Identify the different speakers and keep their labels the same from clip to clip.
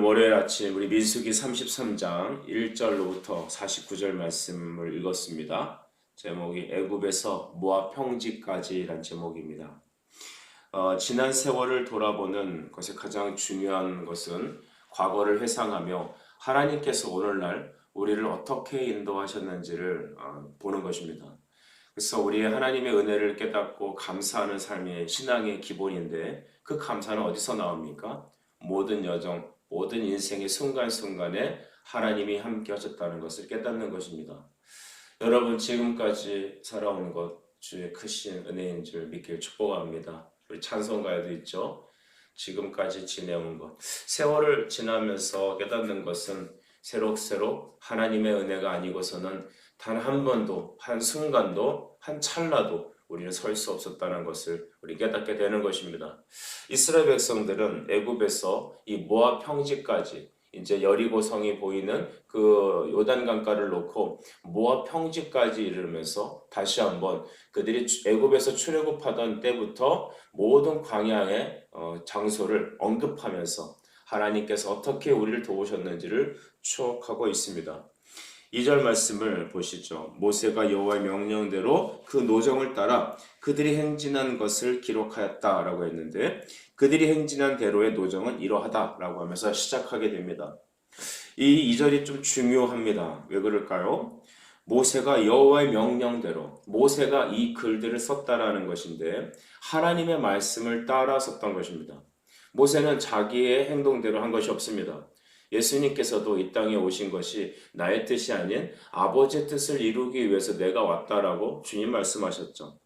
Speaker 1: 월요일 아침 우리 민수기 33장 1절로부터 49절 말씀을 읽었습니다. 제목이 애굽에서 모압 평지까지란 제목입니다. 지난 세월을 돌아보는 것의 가장 중요한 것은 과거를 회상하며 하나님께서 오늘날 우리를 어떻게 인도하셨는지를 보는 것입니다. 그래서 우리의 하나님의 은혜를 깨닫고 감사하는 삶이 신앙의 기본인데 그 감사는 어디서 나옵니까? 모든 여정, 모든 인생의 순간순간에 하나님이 함께 하셨다는 것을 깨닫는 것입니다. 여러분 지금까지 살아온 것 주의 크신 은혜인 줄 믿길 축복합니다. 우리 찬송가에도 있죠. 지금까지 지내온 것. 세월을 지나면서 깨닫는 것은 새록새록 하나님의 은혜가 아니고서는 단 한 번도, 한 순간도, 한 찰나도 우리는 설 수 없었다는 것을 우리 깨닫게 되는 것입니다. 이스라엘 백성들은 애굽에서 이 모압 평지까지 이제 여리고 성이 보이는 그 요단강가를 놓고 모압 평지까지 이르면서 다시 한번 그들이 애굽에서 출애굽하던 때부터 모든 광야의 장소를 언급하면서 하나님께서 어떻게 우리를 도우셨는지를 추억하고 있습니다. 2절 말씀을 보시죠. 모세가 여호와의 명령대로 그 노정을 따라 그들이 행진한 것을 기록하였다라고 했는데 그들이 행진한 대로의 노정은 이러하다라고 하면서 시작하게 됩니다. 이 2절이 좀 중요합니다. 왜 그럴까요? 모세가 여호와의 명령대로 모세가 이 글들을 썼다라는 것인데 하나님의 말씀을 따라 썼던 것입니다. 모세는 자기의 행동대로 한 것이 없습니다. 예수님께서도 이 땅에 오신 것이 나의 뜻이 아닌 아버지의 뜻을 이루기 위해서 내가 왔다라고 주님 말씀하셨죠.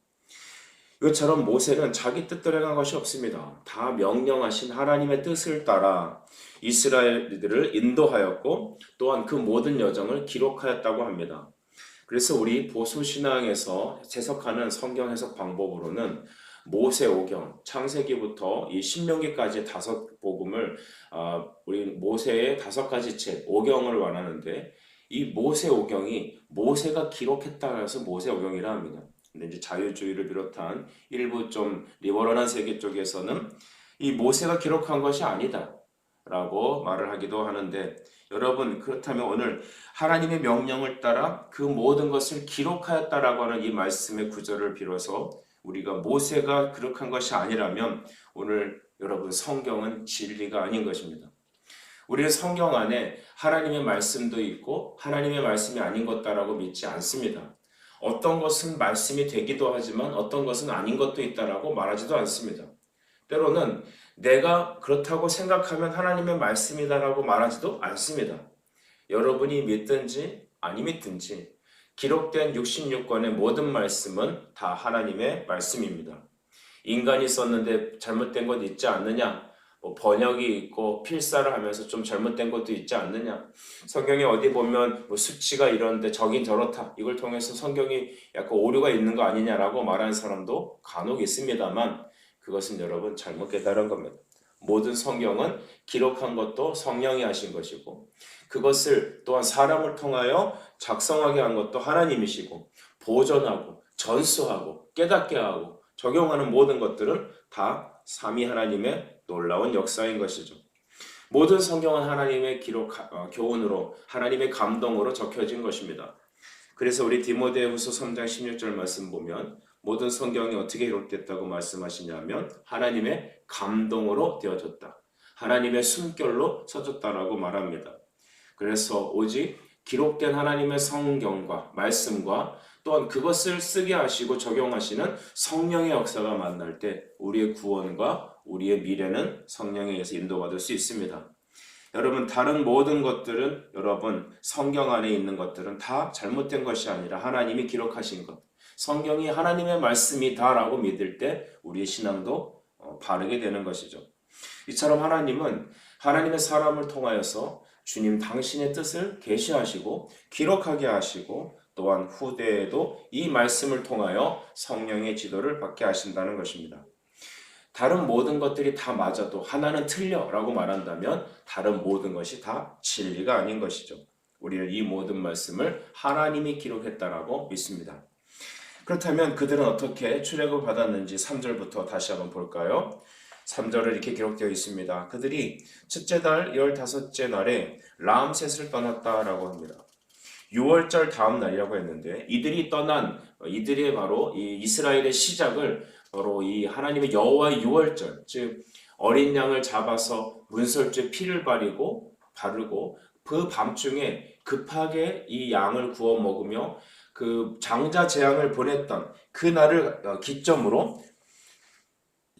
Speaker 1: 이것처럼 모세는 자기 뜻대로 행한 것이 없습니다. 다 명령하신 하나님의 뜻을 따라 이스라엘들을 인도하였고 또한 그 모든 여정을 기록하였다고 합니다. 그래서 우리 보수신앙에서 해석하는 성경 해석 방법으로는 모세오경, 창세기부터 이 신명기까지 5복음을 우리 모세의 5가지 책, 오경을 말하는데 이 모세오경이 모세가 기록했다 해서 모세오경이라 합니다. 근데 이제 자유주의를 비롯한 일부 좀 리버럴한 세계 쪽에서는 이 모세가 기록한 것이 아니다라고 말을 하기도 하는데 여러분 그렇다면 오늘 하나님의 명령을 따라 그 모든 것을 기록하였다라고 하는 이 말씀의 구절을 빌어서 우리가 모세가 기록한 것이 아니라면 오늘 여러분 성경은 진리가 아닌 것입니다. 우리는 성경 안에 하나님의 말씀도 있고 하나님의 말씀이 아닌 것다라고 믿지 않습니다. 어떤 것은 말씀이 되기도 하지만 어떤 것은 아닌 것도 있다라고 말하지도 않습니다. 때로는 내가 그렇다고 생각하면 하나님의 말씀이다라고 말하지도 않습니다. 여러분이 믿든지 아니 믿든지 기록된 66권의 모든 말씀은 다 하나님의 말씀입니다. 인간이 썼는데 잘못된 것 있지 않느냐? 번역이 있고 필사를 하면서 좀 잘못된 것도 있지 않느냐? 성경에 어디 보면 수치가 이런데 저긴 저렇다. 이걸 통해서 성경이 약간 오류가 있는 거 아니냐라고 말하는 사람도 간혹 있습니다만 그것은 여러분 잘못 깨달은 겁니다. 모든 성경은 기록한 것도 성령이 하신 것이고 그것을 또한 사람을 통하여 작성하게 한 것도 하나님이시고 보존하고 전수하고 깨닫게 하고 적용하는 모든 것들은 다 삼위 하나님의 놀라운 역사인 것이죠. 모든 성경은 하나님의 교훈으로 하나님의 감동으로 적혀진 것입니다. 그래서 우리 디모데후서 3장 16절 말씀 보면 모든 성경이 어떻게 기록됐다고 말씀하시냐면 하나님의 감동으로 되어졌다. 하나님의 숨결로 써졌다라고 말합니다. 그래서 오직 기록된 하나님의 성경과 말씀과 또한 그것을 쓰게 하시고 적용하시는 성령의 역사가 만날 때 우리의 구원과 우리의 미래는 성령에 의해서 인도받을 수 있습니다. 여러분 다른 모든 것들은 여러분 성경 안에 있는 것들은 다 잘못된 것이 아니라 하나님이 기록하신 것 성경이 하나님의 말씀이다라고 믿을 때 우리의 신앙도 바르게 되는 것이죠. 이처럼 하나님은 하나님의 사람을 통하여서 주님 당신의 뜻을 계시하시고 기록하게 하시고 또한 후대에도 이 말씀을 통하여 성령의 지도를 받게 하신다는 것입니다. 다른 모든 것들이 다 맞아도 하나는 틀려 라고 말한다면 다른 모든 것이 다 진리가 아닌 것이죠. 우리는 이 모든 말씀을 하나님이 기록했다라고 믿습니다. 그렇다면 그들은 어떻게 출애굽을 받았는지 3절부터 다시 한번 볼까요? 3절을 이렇게 기록되어 있습니다. 그들이 첫째 달 15째 날에 라암셋을 떠났다라고 합니다. 6월절 다음 날이라고 했는데 이들이 떠난 이들의 바로 이 이스라엘의 시작을 바로 이 하나님의 여호와의 6월절 즉 어린 양을 잡아서 문설주에 피를 바르고 그 밤중에 급하게 이 양을 구워 먹으며 그 장자 재앙을 보냈던 그 날을 기점으로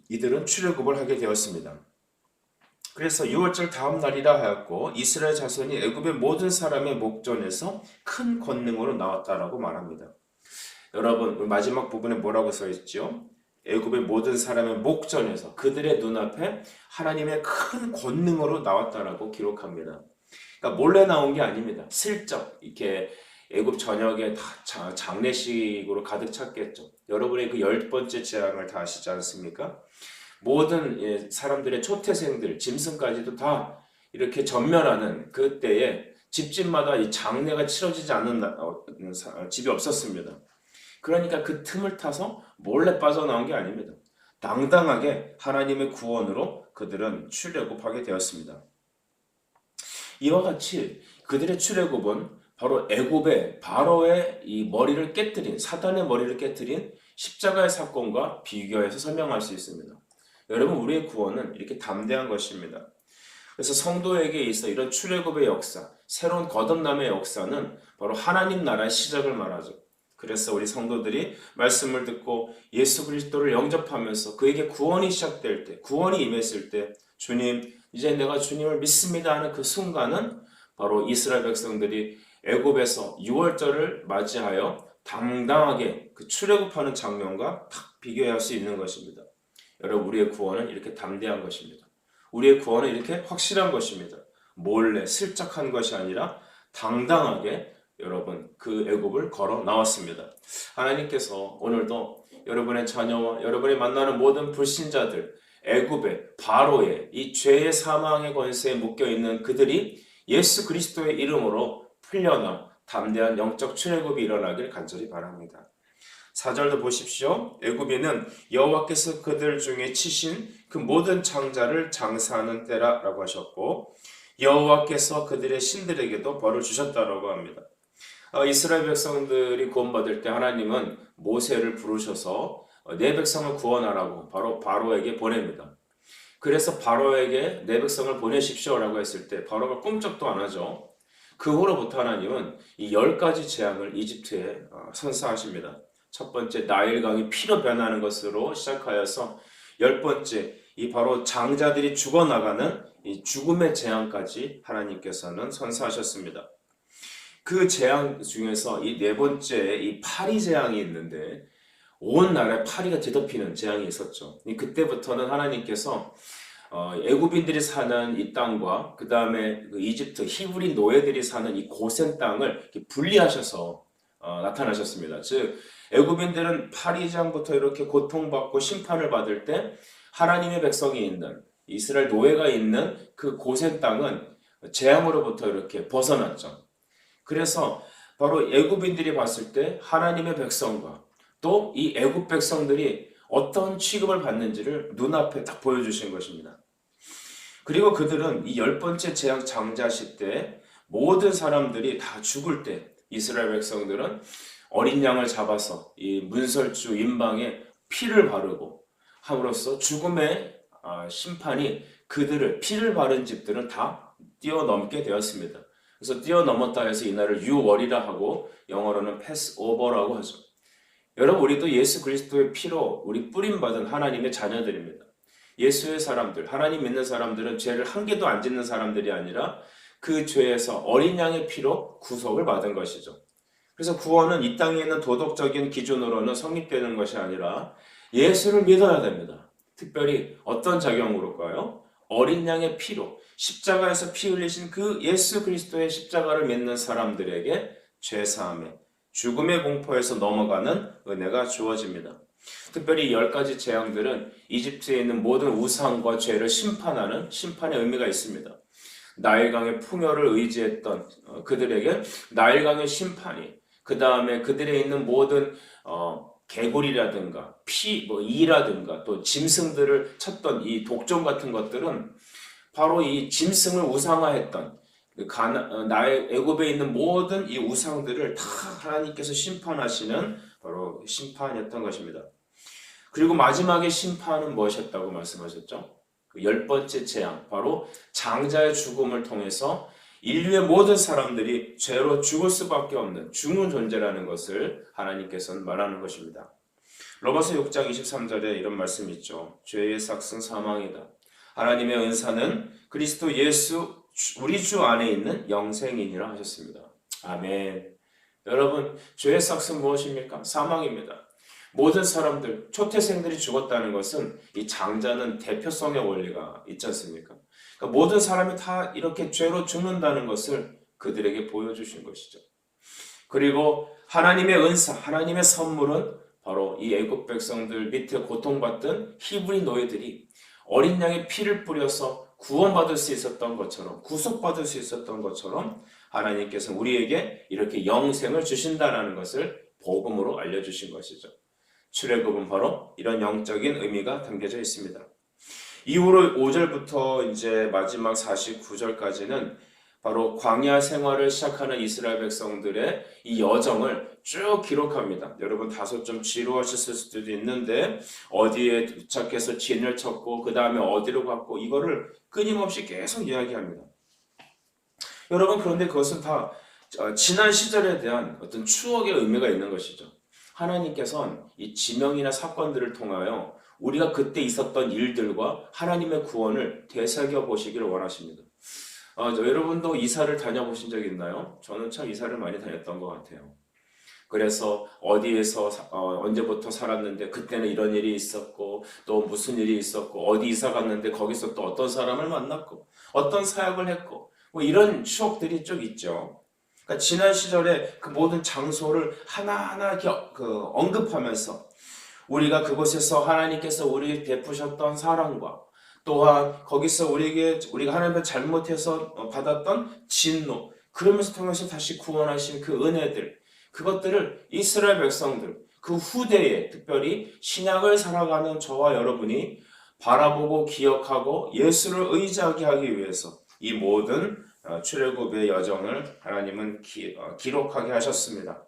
Speaker 1: 이들은 출애굽을 하게 되었습니다. 그래서 6월절 다음 날이라 하였고 이스라엘 자손이 애굽의 모든 사람의 목전에서 큰 권능으로 나왔다라고 말합니다. 여러분 마지막 부분에 뭐라고 써 있죠? 애굽의 모든 사람의 목전에서 그들의 눈앞에 하나님의 큰 권능으로 나왔다라고 기록합니다. 그러니까 몰래 나온 게 아닙니다. 슬쩍 이렇게 애굽 전역에 다 장례식으로 가득 찼겠죠. 여러분의 그 10번째 재앙을 다 아시지 않습니까? 모든 사람들의 초태생들, 짐승까지도 다 이렇게 전멸하는 그때에 집집마다 이 장례가 치러지지 않는 집이 없었습니다. 그러니까 그 틈을 타서 몰래 빠져나온 게 아닙니다. 당당하게 하나님의 구원으로 그들은 출애굽하게 되었습니다. 이와 같이 그들의 출애굽은 바로 애굽의 바로의 이 머리를 깨뜨린 사단의 머리를 깨뜨린 십자가의 사건과 비교해서 설명할 수 있습니다. 여러분 우리의 구원은 이렇게 담대한 것입니다. 그래서 성도에게 있어 이런 출애굽의 역사, 새로운 거듭남의 역사는 바로 하나님 나라의 시작을 말하죠. 그래서 우리 성도들이 말씀을 듣고 예수 그리스도를 영접하면서 그에게 구원이 시작될 때, 구원이 임했을 때 주님, 이제 내가 주님을 믿습니다 하는 그 순간은 바로 이스라엘 백성들이 애굽에서 6월절을 맞이하여 당당하게 그 출애굽하는 장면과 딱 비교할 수 있는 것입니다. 여러분 우리의 구원은 이렇게 담대한 것입니다. 우리의 구원은 이렇게 확실한 것입니다. 몰래 슬쩍한 것이 아니라 당당하게 여러분 그 애굽을 걸어 나왔습니다. 하나님께서 오늘도 여러분의 자녀와 여러분이 만나는 모든 불신자들 애굽의 바로의 이 죄의 사망의 권세에 묶여있는 그들이 예수 그리스도의 이름으로 풀려나 담대한 영적 출애굽이 일어나길 간절히 바랍니다. 4절도 보십시오. 애굽인은 여호와께서 그들 중에 치신 그 모든 창자를 장사하는 때라라고 하셨고 여호와께서 그들의 신들에게도 벌을 주셨다라고 합니다. 이스라엘 백성들이 구원받을 때 하나님은 모세를 부르셔서 내 백성을 구원하라고 바로 바로에게 보냅니다. 그래서 바로에게 내 백성을 보내십시오라고 했을 때 바로가 꿈쩍도 안 하죠. 그 후로부터 하나님은 이 10가지 재앙을 이집트에 선사하십니다. 첫 번째 나일강이 피로 변하는 것으로 시작하여서 10번째 이 바로 장자들이 죽어나가는 이 죽음의 재앙까지 하나님께서는 선사하셨습니다. 그 재앙 중에서 이 4번째 이 파리 재앙이 있는데 온 나라에 파리가 뒤덮이는 재앙이 있었죠. 그때부터는 하나님께서 애굽인들이 사는 이 땅과 그 다음에 이집트 히브리 노예들이 사는 이 고센 땅을 분리하셔서 나타나셨습니다. 즉 애굽인들은 파리 재앙부터 이렇게 고통받고 심판을 받을 때 하나님의 백성이 있는 이스라엘 노예가 있는 그 고센 땅은 재앙으로부터 이렇게 벗어났죠. 그래서 바로 애굽인들이 봤을 때 하나님의 백성과 또 이 애굽 백성들이 어떤 취급을 받는지를 눈앞에 딱 보여주신 것입니다. 그리고 그들은 이 10번째 재앙 장자시 때 모든 사람들이 다 죽을 때 이스라엘 백성들은 어린 양을 잡아서 이 문설주 임방에 피를 바르고 함으로써 죽음의 심판이 그들을 피를 바른 집들은 다 뛰어넘게 되었습니다. 그래서 뛰어넘었다 해서 이날을 유월이라 하고 영어로는 패스오버라고 하죠. 여러분 우리도 예수 그리스도의 피로 우리 뿌림받은 하나님의 자녀들입니다. 예수의 사람들, 하나님 믿는 사람들은 죄를 한 개도 안 짓는 사람들이 아니라 그 죄에서 어린 양의 피로 구속을 받은 것이죠. 그래서 구원은 이 땅에 있는 도덕적인 기준으로는 성립되는 것이 아니라 예수를 믿어야 됩니다. 특별히 어떤 작용으로일까요? 어린 양의 피로 십자가에서 피 흘리신 그 예수 그리스도의 십자가를 믿는 사람들에게 죄사함에 죽음의 공포에서 넘어가는 은혜가 주어집니다. 특별히 10가지 재앙들은 이집트에 있는 모든 우상과 죄를 심판하는 심판의 의미가 있습니다. 나일강의 풍요를 의지했던 그들에게 나일강의 심판이 그 다음에 그들에 있는 모든 개구리라든가 이라든가 또 짐승들을 쳤던 이 독종 같은 것들은 바로 이 짐승을 우상화했던 나의 애굽에 있는 모든 이 우상들을 다 하나님께서 심판하시는 바로 심판이었던 것입니다. 그리고 마지막에 심판은 무엇이었다고 말씀하셨죠? 그 10번째 재앙, 바로 장자의 죽음을 통해서 인류의 모든 사람들이 죄로 죽을 수밖에 없는 죽는 존재라는 것을 하나님께서는 말하는 것입니다. 로마서 6장 23절에 이런 말씀이 있죠. 죄의 삭은 사망이다. 하나님의 은사는 그리스도 예수 우리 주 안에 있는 영생이니라 하셨습니다. 아멘. 여러분, 죄의 삭은 무엇입니까? 사망입니다. 모든 사람들, 초태생들이 죽었다는 것은 이 장자는 대표성의 원리가 있지 않습니까? 그러니까 모든 사람이 다 이렇게 죄로 죽는다는 것을 그들에게 보여주신 것이죠. 그리고 하나님의 은사, 하나님의 선물은 바로 이 애굽 백성들 밑에 고통받던 히브리 노예들이 어린 양의 피를 뿌려서 구원받을 수 있었던 것처럼, 구속받을 수 있었던 것처럼 하나님께서 우리에게 이렇게 영생을 주신다는 것을 복음으로 알려주신 것이죠. 출애굽은 바로 이런 영적인 의미가 담겨져 있습니다. 이후로 5절부터 이제 마지막 49절까지는 바로 광야 생활을 시작하는 이스라엘 백성들의 이 여정을 쭉 기록합니다. 여러분 다소 좀 지루하셨을 수도 있는데 어디에 도착해서 진을 쳤고 그 다음에 어디로 갔고 이거를 끊임없이 계속 이야기합니다. 여러분 그런데 그것은 다 지난 시절에 대한 어떤 추억의 의미가 있는 것이죠. 하나님께서는 이 지명이나 사건들을 통하여 우리가 그때 있었던 일들과 하나님의 구원을 되새겨 보시기를 원하십니다. 여러분도 이사를 다녀보신 적 있나요? 저는 참 이사를 많이 다녔던 것 같아요. 그래서 어디에서 언제부터 살았는데 그때는 이런 일이 있었고 또 무슨 일이 있었고 어디 이사 갔는데 거기서 또 어떤 사람을 만났고 어떤 사역을 했고 뭐 이런 추억들이 쭉 있죠. 그러니까 지난 시절에 그 모든 장소를 하나하나 이렇게 언급하면서 우리가 그곳에서 하나님께서 우리에게 베푸셨던 사랑과 또한 거기서 우리가 하나님을 잘못해서 받았던 진노, 그러면서 통해서 다시 구원하신 그 은혜들, 그것들을 이스라엘 백성들, 그 후대에 특별히 신약을 살아가는 저와 여러분이 바라보고 기억하고 예수를 의지하게 하기 위해서 이 모든 출애굽의 여정을 하나님은 기록하게 하셨습니다.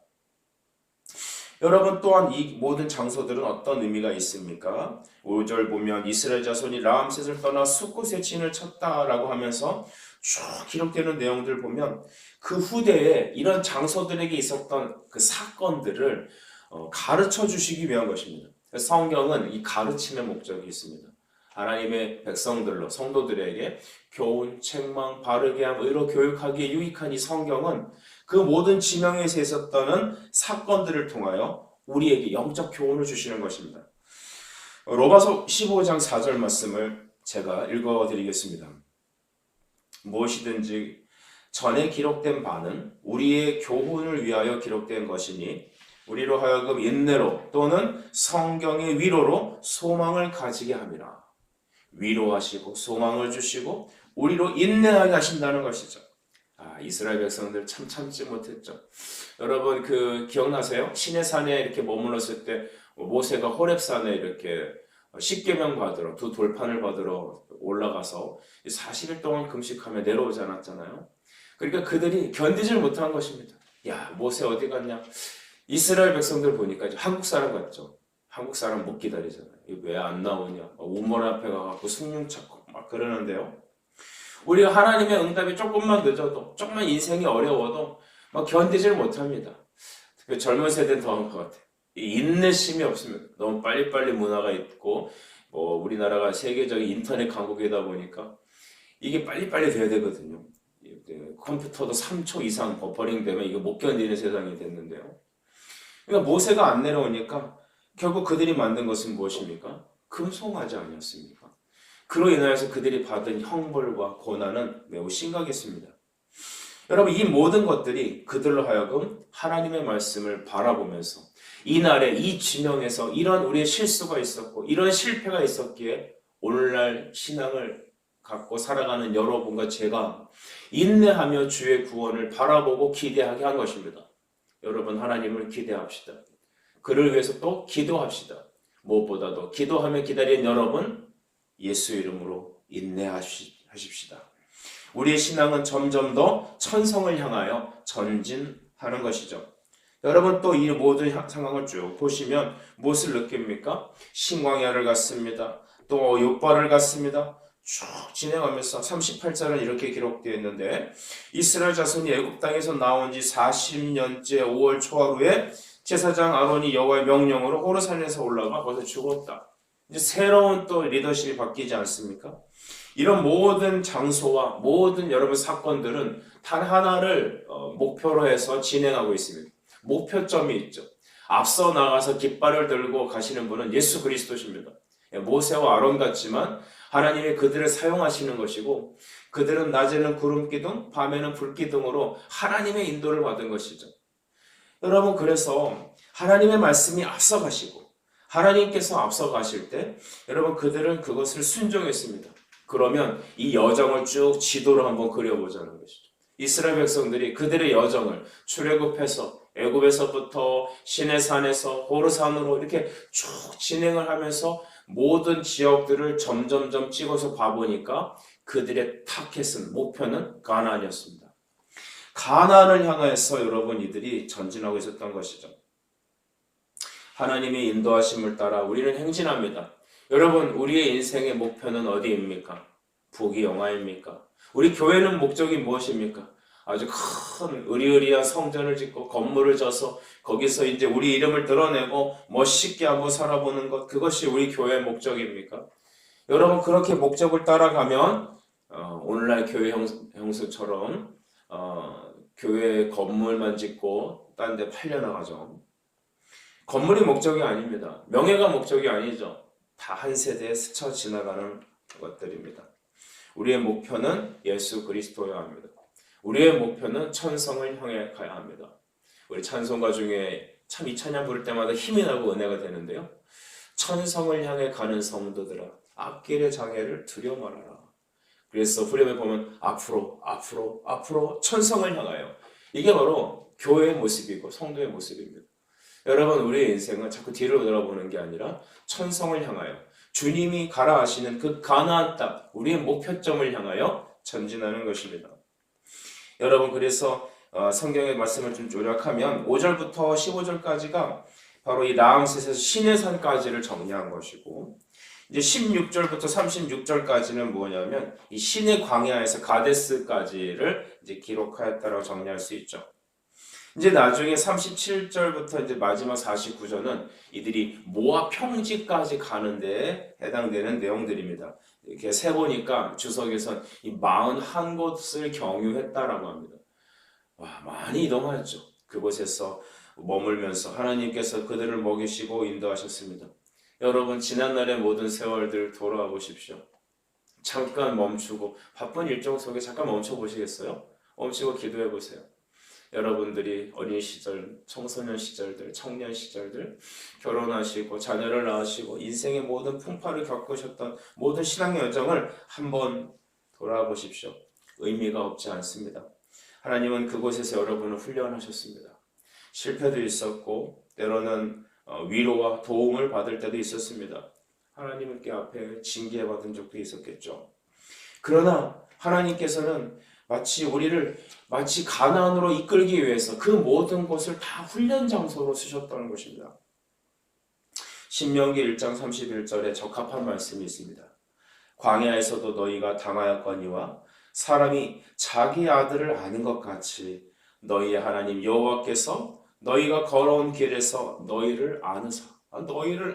Speaker 1: 여러분 또한 이 모든 장소들은 어떤 의미가 있습니까? 5절 보면 이스라엘 자손이 라암셋을 떠나 숫곳에 진을 쳤다라고 하면서 쭉 기록되는 내용들 보면 그 후대에 이런 장소들에게 있었던 그 사건들을 가르쳐 주시기 위한 것입니다. 성경은 이 가르침의 목적이 있습니다. 하나님의 백성들로 성도들에게 교훈, 책망, 바르게 함, 의로 교육하기에 유익한 이 성경은 그 모든 지명에서 있었던 사건들을 통하여 우리에게 영적 교훈을 주시는 것입니다. 로마서 15장 4절 말씀을 제가 읽어드리겠습니다. 무엇이든지 전에 기록된 바는 우리의 교훈을 위하여 기록된 것이니 우리로 하여금 인내로 또는 성경의 위로로 소망을 가지게 함이라. 위로하시고 소망을 주시고 우리로 인내하게 하신다는 것이죠. 이스라엘 백성들 참 참지 못했죠. 여러분 기억나세요? 시내산에 이렇게 머물렀을 때 모세가 호렙산에 이렇게 십계명 받으러 두 돌판을 받으러 올라가서 40일 동안 금식하며 내려오지 않았잖아요. 그러니까 그들이 견디질 못한 것입니다. 야, 모세 어디 갔냐? 이스라엘 백성들 보니까 이제 한국 사람 같죠. 한국 사람 못 기다리잖아요. 왜 안 나오냐? 우물 앞에 가갖고 숭늉 찾고 막 그러는데요. 우리가 하나님의 응답이 조금만 늦어도, 조금만 인생이 어려워도 막 견디질 못합니다. 특히 젊은 세대는 더 한 것 같아요. 인내심이 없습니다. 너무 빨리빨리 문화가 있고, 우리나라가 세계적인 인터넷 강국이다 보니까 이게 빨리빨리 돼야 되거든요. 컴퓨터도 3초 이상 버퍼링 되면 이거 못 견디는 세상이 됐는데요. 그러니까 모세가 안 내려오니까 결국 그들이 만든 것은 무엇입니까? 금송아지 아니었습니까? 그로 인하여서 그들이 받은 형벌과 고난은 매우 심각했습니다. 여러분 이 모든 것들이 그들로 하여금 하나님의 말씀을 바라보면서 이날에 이 지명에서 이런 우리의 실수가 있었고 이런 실패가 있었기에 오늘날 신앙을 갖고 살아가는 여러분과 제가 인내하며 주의 구원을 바라보고 기대하게 한 것입니다. 여러분 하나님을 기대합시다. 그를 위해서 또 기도합시다. 무엇보다도 기도하며 기다린 여러분, 예수 이름으로 인내하십시다. 우리의 신앙은 점점 더 천성을 향하여 전진하는 것이죠. 여러분 또 이 모든 상황을 쭉 보시면 무엇을 느낍니까? 신광야를 갔습니다. 또 욥발을 갔습니다. 쭉 진행하면서 38절은 이렇게 기록되어 있는데 이스라엘 자손이 애굽 땅에서 나온 지 40년째 5월 초하루에 제사장 아론이 여호와의 명령으로 호르산에서 올라가 거기서 죽었다. 이제 새로운 또 리더십이 바뀌지 않습니까? 이런 모든 장소와 모든 여러분 사건들은 단 하나를 목표로 해서 진행하고 있습니다. 목표점이 있죠. 앞서 나가서 깃발을 들고 가시는 분은 예수 그리스도십니다. 모세와 아론 같지만 하나님이 그들을 사용하시는 것이고 그들은 낮에는 구름기둥, 밤에는 불기둥으로 하나님의 인도를 받은 것이죠. 여러분 그래서 하나님의 말씀이 앞서가시고 하나님께서 앞서가실 때 여러분 그들은 그것을 순종했습니다. 그러면 이 여정을 쭉 지도로 한번 그려보자는 것이죠. 이스라엘 백성들이 그들의 여정을 출애굽해서 애굽에서부터 시내산에서 호르산으로 이렇게 쭉 진행을 하면서 모든 지역들을 점점점 찍어서 봐보니까 그들의 타켓은 목표는 가나안이었습니다. 가나안을 향해서 여러분 이들이 전진하고 있었던 것이죠. 하나님의 인도하심을 따라 우리는 행진합니다. 여러분 우리의 인생의 목표는 어디입니까? 부귀영화입니까? 우리 교회는 목적이 무엇입니까? 아주 큰 의리의리한 성전을 짓고 건물을 져서 거기서 이제 우리 이름을 드러내고 멋있게 한번 살아보는 것, 그것이 우리 교회의 목적입니까? 여러분 그렇게 목적을 따라가면 오늘날 교회 형수처럼 교회 건물만 짓고 딴 데 팔려나가죠. 건물이 목적이 아닙니다. 명예가 목적이 아니죠. 다 한 세대에 스쳐 지나가는 것들입니다. 우리의 목표는 예수 그리스도여야 합니다. 우리의 목표는 천성을 향해 가야 합니다. 우리 찬송가 중에 참 이 찬양 부를 때마다 힘이 나고 은혜가 되는데요. 천성을 향해 가는 성도들아 앞길의 장애를 두려 말아라. 그래서 후렴에 보면 앞으로 앞으로 앞으로 천성을 향하여, 이게 바로 교회의 모습이고 성도의 모습입니다. 여러분 우리의 인생은 자꾸 뒤를 돌아보는 게 아니라 천성을 향하여 주님이 가라 하시는 그 가나안 땅, 우리의 목표점을 향하여 전진하는 것입니다. 여러분 그래서 성경의 말씀을 좀 요약하면 5절부터 15절까지가 바로 이 라암셋에서 시내산까지를 정리한 것이고, 이제 16절부터 36절까지는 뭐냐면 이 시내 광야에서 가데스까지를 이제 기록하였다라고 정리할 수 있죠. 이제 나중에 37절부터 이제 마지막 49절은 이들이 모압 평지까지 가는 데에 해당되는 내용들입니다. 이렇게 세보니까 주석에선 이 41곳을 경유했다라고 합니다. 와, 많이 이동하였죠. 그곳에서 머물면서 하나님께서 그들을 먹이시고 인도하셨습니다. 여러분 지난날의 모든 세월들 돌아와 보십시오. 잠깐 멈추고 바쁜 일정 속에 잠깐 멈춰 보시겠어요? 멈추고 기도해 보세요. 여러분들이 어린 시절, 청소년 시절들, 청년 시절들, 결혼하시고 자녀를 낳으시고 인생의 모든 풍파를 겪으셨던 모든 신앙 여정을 한번 돌아보십시오. 의미가 없지 않습니다. 하나님은 그곳에서 여러분을 훈련하셨습니다. 실패도 있었고 때로는 위로와 도움을 받을 때도 있었습니다. 하나님께 앞에 징계받은 적도 있었겠죠. 그러나 하나님께서는 마치 우리를 마치 가나안으로 이끌기 위해서 그 모든 것을 다 훈련 장소로 쓰셨다는 것입니다. 신명기 1장 31절에 적합한 말씀이 있습니다. 광야에서도 너희가 당하였거니와 사람이 자기 아들을 아는 것 같이 너희의 하나님 여호와께서 너희가 걸어온 길에서 너희를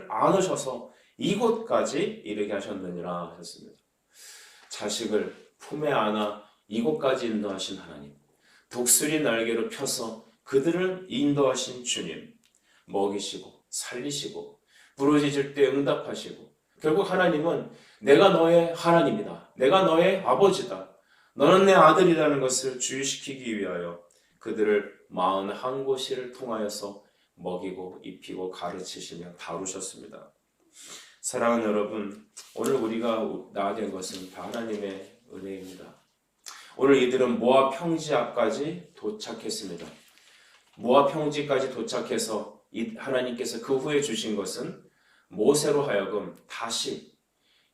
Speaker 1: 안으셔서 이곳까지 이르게 하셨느니라 하셨습니다. 자식을 품에 안아 이곳까지 인도하신 하나님, 독수리 날개로 펴서 그들을 인도하신 주님, 먹이시고 살리시고 부르짖을 때 응답하시고, 결국 하나님은 내가 너의 하나님이다, 내가 너의 아버지다, 너는 내 아들이라는 것을 주의시키기 위하여 그들을 41곳을 통하여서 먹이고 입히고 가르치시며 다루셨습니다. 사랑하는 여러분, 오늘 우리가 나아야 된 것은 다 하나님의 은혜입니다. 오늘 이들은 모압 평지 앞까지 도착했습니다. 모압 평지까지 도착해서 이 하나님께서 그 후에 주신 것은 모세로 하여금 다시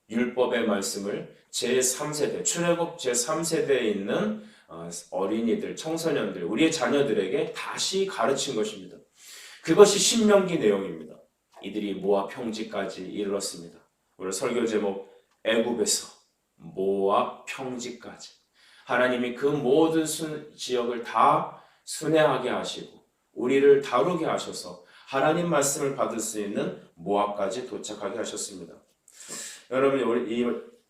Speaker 1: 율법의 말씀을 제3세대, 출애굽 제3세대에 있는 어린이들, 청소년들, 우리의 자녀들에게 다시 가르친 것입니다. 그것이 신명기 내용입니다. 이들이 모압 평지까지 이르렀습니다. 오늘 설교 제목 애굽에서 모압 평지까지. 하나님이 그 모든 지역을 다 순회하게 하시고 우리를 다루게 하셔서 하나님 말씀을 받을 수 있는 모압까지 도착하게 하셨습니다. 여러분, 이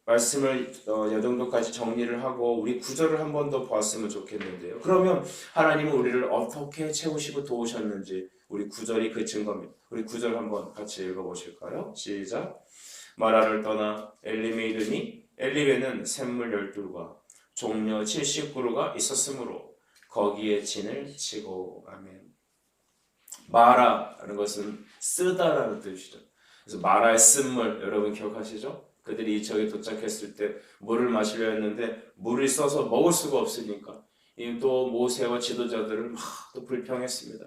Speaker 1: 말씀을 이 정도까지 정리를 하고 우리 구절을 한 번 더 보았으면 좋겠는데요. 그러면 하나님은 우리를 어떻게 채우시고 도우셨는지 우리 구절이 그 증거입니다. 우리 구절 한번 같이 읽어보실까요? 시작. 마라를 떠나 엘림에 이르니 엘림에는 샘물 12과 종려 70그루가 있었으므로 거기에 진을 치고. 아멘. 마라라는 것은 쓰다라는 뜻이죠. 그래서 마라의 쓴물 여러분 기억하시죠? 그들이 이 지역에 도착했을 때 물을 마시려 했는데 물을 써서 먹을 수가 없으니까 또 모세와 지도자들은 막 또 불평했습니다.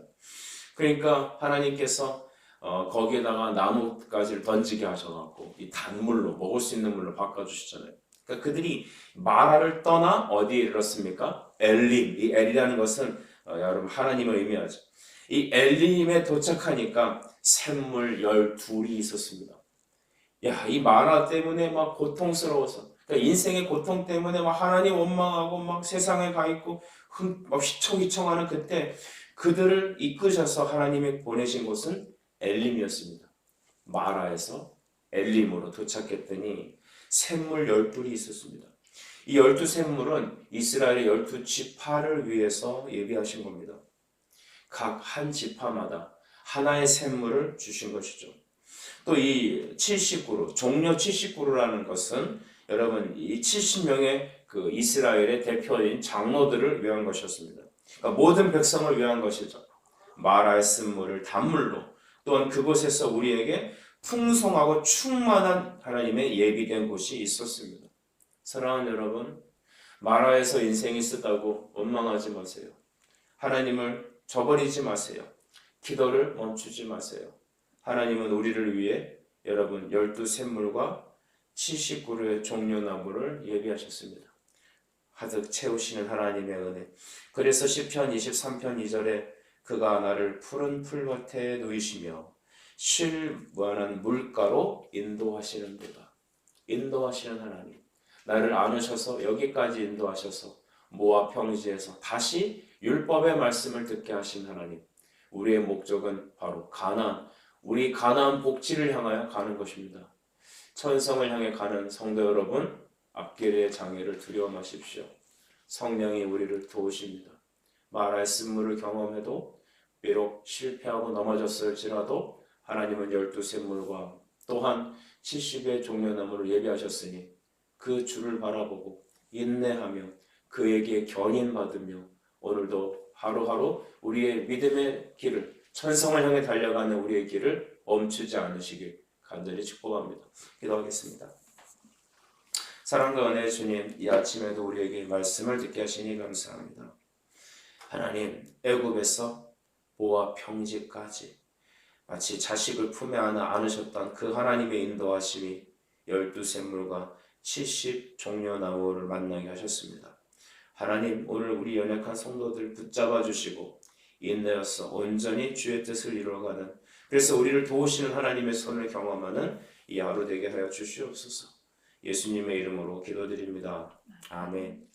Speaker 1: 그러니까 하나님께서 거기에다가 나뭇가지를 던지게 하셔갖고 이 단물로 먹을 수 있는 물로 바꿔주시잖아요. 그러니까 그들이 마라를 떠나 어디에 이르렀습니까? 엘림. 이 엘이라는 것은 여러분 하나님을 의미하죠. 이 엘림에 도착하니까 샘물 12이 있었습니다. 야, 이 마라 때문에 막 고통스러워서, 그러니까 인생의 고통 때문에 막 하나님 원망하고 막 세상에 가 있고 막 휘청휘청하는 그때 그들을 이끄셔서 하나님이 보내신 곳은 엘림이었습니다. 마라에서 엘림으로 도착했더니 샘물 12이 있었습니다. 이 12샘물은 이스라엘의 12지파를 위해서 예비하신 겁니다. 각 한 지파마다 하나의 샘물을 주신 것이죠. 또 이 70그루, 종려 70그루라는 것은 여러분 이 70명의 그 이스라엘의 대표인 장로들을 위한 것이었습니다. 그러니까 모든 백성을 위한 것이죠. 마라의 쓴물을 단물로 또한 그곳에서 우리에게 풍성하고 충만한 하나님의 예비된 곳이 있었습니다. 사랑하는 여러분, 마라에서 인생이 쓰다고 원망하지 마세요. 하나님을 저버리지 마세요. 기도를 멈추지 마세요. 하나님은 우리를 위해 여러분 12샘물과 70그루의 종려나무를 예비하셨습니다. 가득 채우시는 하나님의 은혜. 그래서 시편 23편 2절에 그가 나를 푸른 풀밭에 누이시며 쉴 무한한 물가로 인도하시는도다. 인도하시는 하나님. 나를 안으셔서 여기까지 인도하셔서 모압 평지에서 다시 율법의 말씀을 듣게 하신 하나님. 우리의 목적은 바로 가나안, 우리 가나안 복지를 향하여 가는 것입니다. 천성을 향해 가는 성도 여러분, 앞길의 장애를 두려워 마십시오. 성령이 우리를 도우십니다. 마라의 쓴물을 경험해도 비록 실패하고 넘어졌을지라도 하나님은 12샘물과 또한 70의 종려나무를 예비하셨으니 그 주를 바라보고 인내하며 그에게 견인받으며 오늘도 하루하루 우리의 믿음의 길을, 천성을 향해 달려가는 우리의 길을 멈추지 않으시길 간절히 축복합니다. 기도하겠습니다. 사랑과 은혜의 주님, 이 아침에도 우리에게 말씀을 듣게 하시니 감사합니다. 하나님, 애굽에서 모압 평지까지 마치 자식을 품에 안으셨던 그 하나님의 인도하심이 12샘물과 70 종려나무를 만나게 하셨습니다. 하나님, 오늘 우리 연약한 성도들 붙잡아 주시고 인내하여 온전히 주의 뜻을 이루어가는, 그래서 우리를 도우시는 하나님의 손을 경험하는 이 하루 되게 하여 주시옵소서. 예수님의 이름으로 기도드립니다. 아멘.